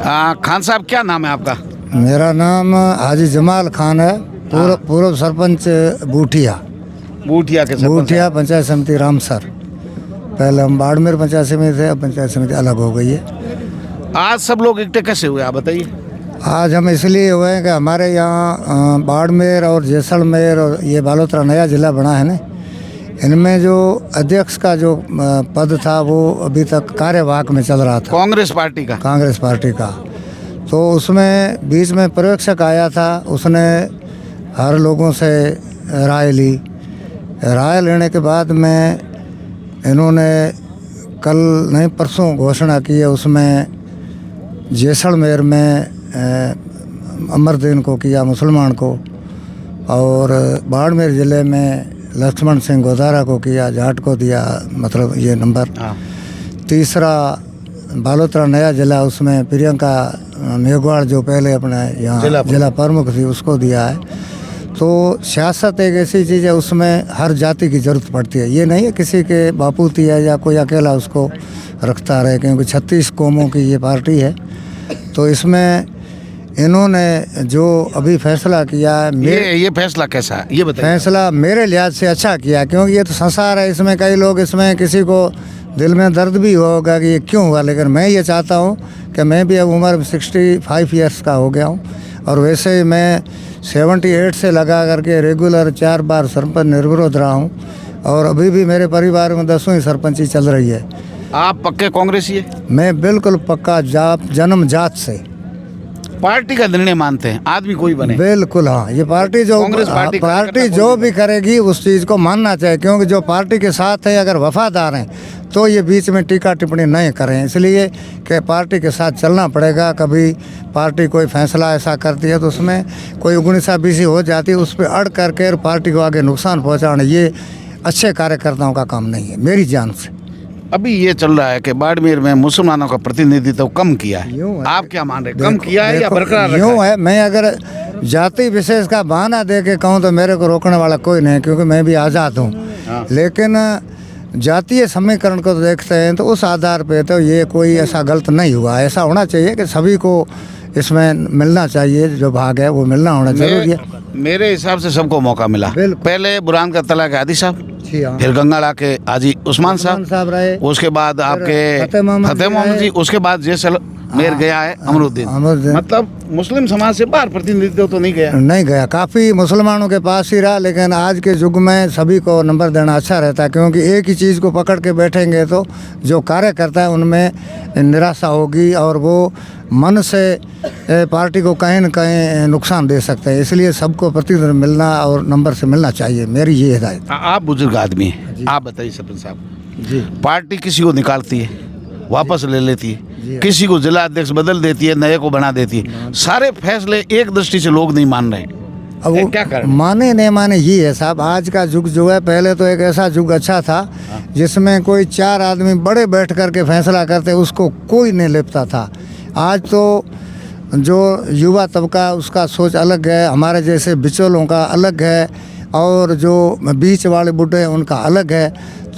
खान साहब, क्या नाम है आपका? मेरा नाम हाजी जमाल खान है, पूर्व सरपंच बूठिया बूठिया के सरपंच बूठिया पंचायत समिति रामसर। पहले हम बाड़मेर पंचायत समिति थे, अब पंचायत समिति अलग हो गई है। आज सब लोग इकट्ठे कैसे हुए, आप बताइए। आज हम इसलिए हुए हैं कि हमारे यहाँ बाड़मेर और जैसलमेर और ये बालोतरा नया ज़िला बना है ना, इनमें जो अध्यक्ष का जो पद था वो अभी तक कार्यवाहक में चल रहा था, कांग्रेस पार्टी का। तो उसमें बीच में पर्यवेक्षक आया था, उसने हर लोगों से राय ली। राय लेने के बाद में इन्होंने कल नहीं परसों घोषणा की है, उसमें जैसलमेर में अमरदीन को किया, मुसलमान को, और बाड़मेर ज़िले में लक्ष्मण सिंह गोदारा को किया, जाट को दिया, मतलब ये नंबर। तीसरा बालोतरा नया ज़िला, उसमें प्रियंका मेघवाल जो पहले अपने यहाँ जिला प्रमुख थी उसको दिया है। तो सियासत एक ऐसी चीज़ है, उसमें हर जाति की ज़रूरत पड़ती है। ये नहीं है किसी के बापूती है या कोई अकेला उसको रखता रहे, क्योंकि 36 कौमों की ये पार्टी है। तो इसमें इन्होंने जो अभी फैसला किया, ये फैसला कैसा है ये बताइए। फैसला मेरे लिहाज से अच्छा किया, क्योंकि ये तो संसार है, इसमें कई लोग, इसमें किसी को दिल में दर्द भी होगा कि ये क्यों हुआ, लेकिन मैं ये चाहता हूँ कि मैं भी अब उम्र 65 ईयर्स का हो गया हूँ, और वैसे ही मैं 78 से लगा करके रेगुलर 4 बार सरपंच निर्विरोध रहा हूँ, और अभी भी मेरे परिवार में 10वीं सरपंची चल रही है। आप पक्के कांग्रेसी है? मैं बिल्कुल पक्का जन्म जात से पार्टी का निर्णय मानते हैं, आदमी कोई बने। बिल्कुल हाँ, ये पार्टी जो पार्टी जो भी करेगी उस चीज़ को मानना चाहिए, क्योंकि जो पार्टी के साथ है अगर वफादार हैं तो ये बीच में टीका टिप्पणी नहीं करें, इसलिए कि पार्टी के साथ चलना पड़ेगा। कभी पार्टी कोई फैसला ऐसा करती है तो उसमें कोई उगनिसा बीसी हो जाती है, उस पर अड़ करके पार्टी को आगे नुकसान पहुँचाना ये अच्छे कार्यकर्ताओं का काम नहीं है मेरी जान से। अभी ये चल रहा है कि बाड़मेर में मुसलमानों का प्रतिनिधित्व कम किया है, आप क्या मान रहे हैं? कम किया है या बरकरार रखा है? यूँ है, मैं अगर जाति विशेष का बहाना दे के कहूँ तो मेरे को रोकने वाला कोई नहीं, क्योंकि मैं भी आज़ाद हूँ। लेकिन जातीय समीकरण को देखते हैं तो उस आधार पे तो ये कोई ऐसा गलत नहीं हुआ। ऐसा होना चाहिए कि सभी को इसमें मिलना चाहिए, जो भाग है वो मिलना होना जरूरी है। मेरे हिसाब से सबको मौका मिला। पहले बुरहान का तला के हादी साहब, फिर गंगाड़ा के हाजी उस्मान साहब रहे, उसके बाद आपके फतेह मोहम्मद जी, उसके बाद जैसलमेर गया है अमरुद्दीन। मतलब मुस्लिम समाज से बाहर प्रतिनिधित्व तो नहीं गया। काफ़ी मुसलमानों के पास ही रहा, लेकिन आज के युग में सभी को नंबर देना अच्छा रहता है, क्योंकि एक ही चीज़ को पकड़ के बैठेंगे तो जो कार्य करता है उनमें निराशा होगी, और वो मन से पार्टी को कहीं न कहीं नुकसान दे सकते हैं। इसलिए सबको प्रतिनिधित्व मिलना और नंबर से मिलना चाहिए, मेरी ये हिदायत। आप बुजुर्ग आदमी हैं, आप बताइए सरपंच साहब जी, पार्टी किसी को निकालती है, वापस ले लेती है, किसी को जिला अध्यक्ष बदल देती है, नए को बना देती है, सारे फैसले एक दृष्टि से लोग नहीं मान रहे। अब वो क्या करें? माने नहीं माने ये है साहब, आज का युग जो है, पहले तो एक ऐसा युग अच्छा था जिसमें कोई 4 आदमी बड़े बैठ करके फैसला करते, उसको कोई नहीं लेपता था। आज तो जो युवा तबका उसका सोच अलग है, हमारे जैसे बिचौलों का अलग है, और जो बीच वाले बुढ़े हैं उनका अलग है।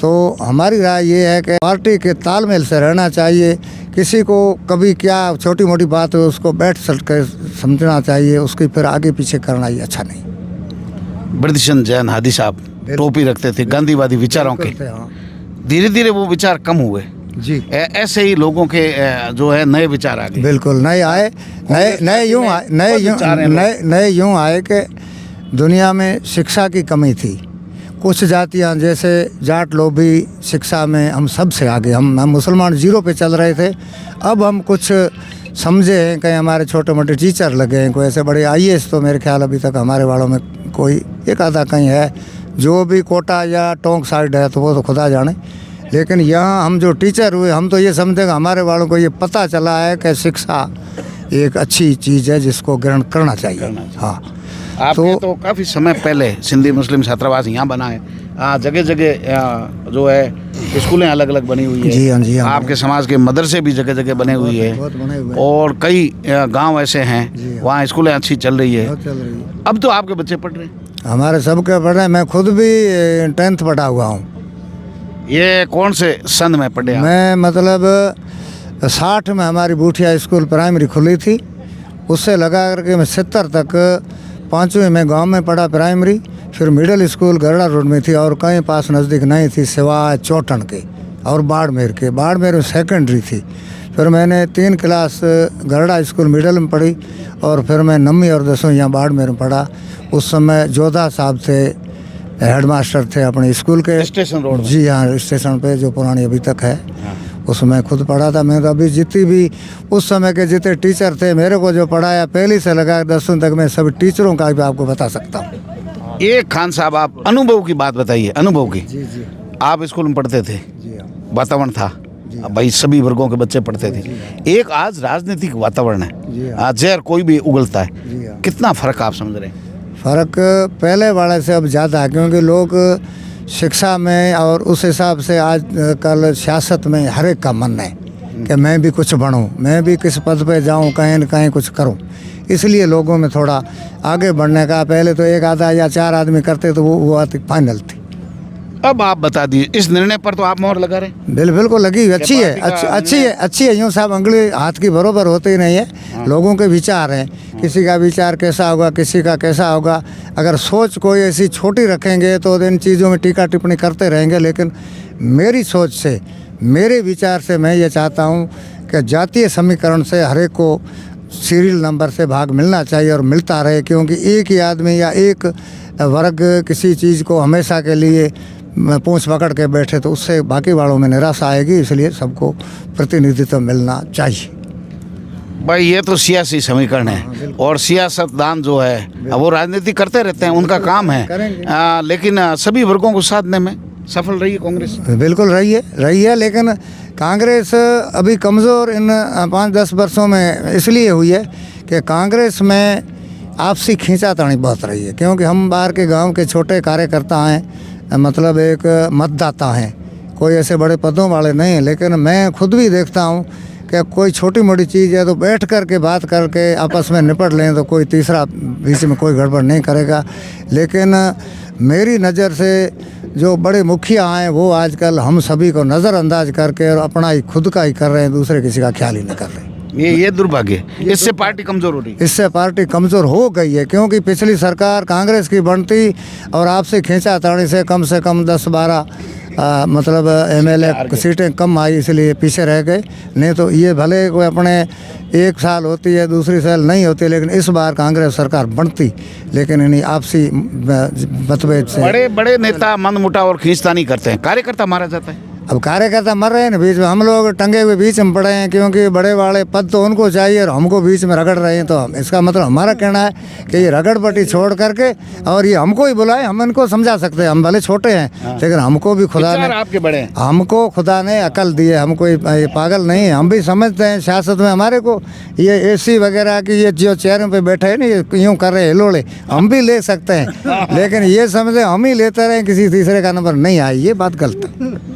तो हमारी राय ये है कि पार्टी के तालमेल से रहना चाहिए। किसी को कभी क्या छोटी मोटी बात हो उसको बैठ कर समझना चाहिए, उसकी फिर आगे पीछे करना ये अच्छा नहीं। बृद्धशन जैन हादी साहब टोपी रखते थे, गांधीवादी विचारों के, धीरे धीरे वो विचार कम हुए जी। ऐसे ही लोगों के जो है नए विचार आ गए। बिल्कुल नए आए, नए यूँ आए कि दुनिया में शिक्षा की कमी थी। कुछ जातियां जैसे जाट लोग भी शिक्षा में हम सबसे आगे, हम मुसलमान 0 पे चल रहे थे। अब हम कुछ समझे हैं, कहीं हमारे छोटे मोटे टीचर लगे हैं, कोई ऐसे बड़े IAS तो मेरे ख्याल अभी तक हमारे वालों में कोई एक आधा कहीं है। जो भी कोटा या टोंक साइड है तो वो तो खुदा जाने, लेकिन यहाँ हम जो टीचर हुए हम तो ये समझते हैं हमारे वालों को ये पता चला है कि शिक्षा एक अच्छी चीज़ है जिसको ग्रहण करना चाहिए। हाँ, आपने तो काफ़ी समय पहले सिंधी मुस्लिम छात्रावास यहाँ बना है, जगह जगह जो है स्कूलें अलग अलग बनी हुई है। जी हाँ, जी हाँ। आपके समाज के मदरसे भी जगह जगह बने हुए हैं, और कई गांव ऐसे हैं वहाँ स्कूलें अच्छी चल रही है। अब तो आपके बच्चे पढ़ रहे हैं? हमारे सबके पढ़ रहे हैं। मैं खुद भी 10th पढ़ा हुआ हूँ। ये कौन से सन में पढ़े? मैं मतलब 60 में हमारी बूठिया स्कूल प्राइमरी खुली थी, उससे लगा करके मैं 70 तक 5वीं में गांव में पढ़ा प्राइमरी। फिर मिडिल स्कूल गरड़ा रोड में थी और कहीं पास नज़दीक नहीं थी सिवाय चौटन के और बाड़मेर में सेकेंडरी थी। फिर मैंने 3 क्लास गरड़ा स्कूल मिडिल में पढ़ी और फिर मैं 9वीं और 10वीं यहाँ बाड़मेर में पढ़ा। उस समय जोधा साहब थे, हेडमास्टर थे अपने स्कूल के, स्टेशन रोड में। जी हाँ, स्टेशन पे जो पुरानी अभी तक है। उसमें खुद पढ़ा था मैं। तो अभी जितनी भी उस समय के जितने टीचर थे मेरे को जो पढ़ाया पहली से लगा 10वीं तक, मैं सभी टीचरों का भी आपको बता सकता हूँ। एक खान साहब, आप अनुभव की बात बताइए, अनुभव की। जी जी आप स्कूल में पढ़ते थे, जी हाँ वातावरण था, अब भाई सभी वर्गों के बच्चे पढ़ते थे। एक आज राजनीतिक वातावरण जी है, हाँ। आज जहर कोई भी उगलता जी है, हाँ। कितना फर्क आप समझ रहे हैं? फ़र्क पहले वाले से अब ज़्यादा है, क्योंकि लोग शिक्षा में और उस हिसाब से आज कल सियासत में हर एक का मन है कि मैं भी कुछ बनूं, मैं भी किस पद पे जाऊं, कहीं न कहीं कुछ करूं। इसलिए लोगों में थोड़ा आगे बढ़ने का, पहले तो 1 आधा या 4 आदमी करते तो वो बात फाइनल थी। अब आप बता दीजिए, इस निर्णय पर तो आप मोहर लगा रहे हैं। बिल्कुल लगी, अच्छी है, पार्टी का अच्छी है। यूँ साहब अंगली हाथ की बरोबर होती ही नहीं है। लोगों के विचार हैं, किसी का विचार कैसा होगा, किसी का कैसा होगा। अगर सोच कोई ऐसी छोटी रखेंगे तो इन चीज़ों में टीका टिप्पणी करते रहेंगे। लेकिन मेरी सोच से, मेरे विचार से मैं ये चाहता हूँ कि जातीय समीकरण से हर एक को सीरियल नंबर से भाग मिलना चाहिए और मिलता रहे, क्योंकि एक ही आदमी या एक वर्ग किसी चीज़ को हमेशा के लिए पूंछ पकड़ के बैठे तो उससे बाकी वालों में निराशा आएगी। इसलिए सबको प्रतिनिधित्व मिलना चाहिए। भाई ये तो सियासी समीकरण है, और सियासतदान जो है वो राजनीति करते रहते हैं, उनका काम है। लेकिन सभी वर्गों को साधने में सफल रही है कांग्रेस। बिल्कुल रही है। लेकिन कांग्रेस अभी कमज़ोर इन 5-10 वर्षों में इसलिए हुई है कि कांग्रेस में आपसी खींचातानी बहुत रही है, क्योंकि हम बाहर के गांव के छोटे कार्यकर्ता हैं, मतलब एक मतदाता हैं, कोई ऐसे बड़े पदों वाले नहीं हैं। लेकिन मैं खुद भी देखता हूं कि कोई छोटी मोटी चीज़ है तो बैठ कर के बात करके आपस में निपट लें तो कोई तीसरा बीच में कोई गड़बड़ नहीं करेगा। लेकिन मेरी नज़र से जो बड़े मुखिया हैं वो आजकल हम सभी को नज़रअंदाज करके और अपना ही खुद का ही कर रहे हैं, दूसरे किसी का ख्याल ही नहीं कर रहे हैं। ये दुर्भाग्य, इससे पार्टी कमज़ोर हो रही है। इससे पार्टी कमज़ोर हो गई है, क्योंकि पिछली सरकार कांग्रेस की बनती और आपसे खींचातानी से कम 10-12 मतलब MLA सीटें कम आई, इसलिए पीछे रह गए। नहीं तो ये भले कोई अपने 1 साल होती है, दूसरी साल नहीं होती, लेकिन इस बार कांग्रेस सरकार बनती, लेकिन इन्हीं आपसी मतभेद से बड़े बड़े नेता मनमुटाव और खींचतानी करते हैं, कार्यकर्ता मारा जाता है। अब कार्यकर्ता मर रहे हैं ना बीच में, हम लोग टंगे हुए बीच में पड़े हैं, क्योंकि बड़े वाले पद तो उनको चाहिए और हमको बीच में रगड़ रहे हैं। तो इसका मतलब हमारा कहना है कि ये रगड़पट्टी छोड़ करके और ये हमको ही बुलाए, हम इनको समझा सकते हैं। हम भले छोटे हैं लेकिन हमको भी खुदा ने, आपके बड़े हैं, हमको खुदा ने अकल दी है, हम कोई पागल नहीं है। हम भी समझते हैं सियासत में हमारे को ये AC वगैरह की ये जो चेयरों पे बैठे हैं ना, ये यूँ कर रहे हिलोड़े, हम भी ले सकते हैं। लेकिन ये समझे हम ही लेते रहे, किसी तीसरे का नंबर नहीं आए, ये बात गलत है।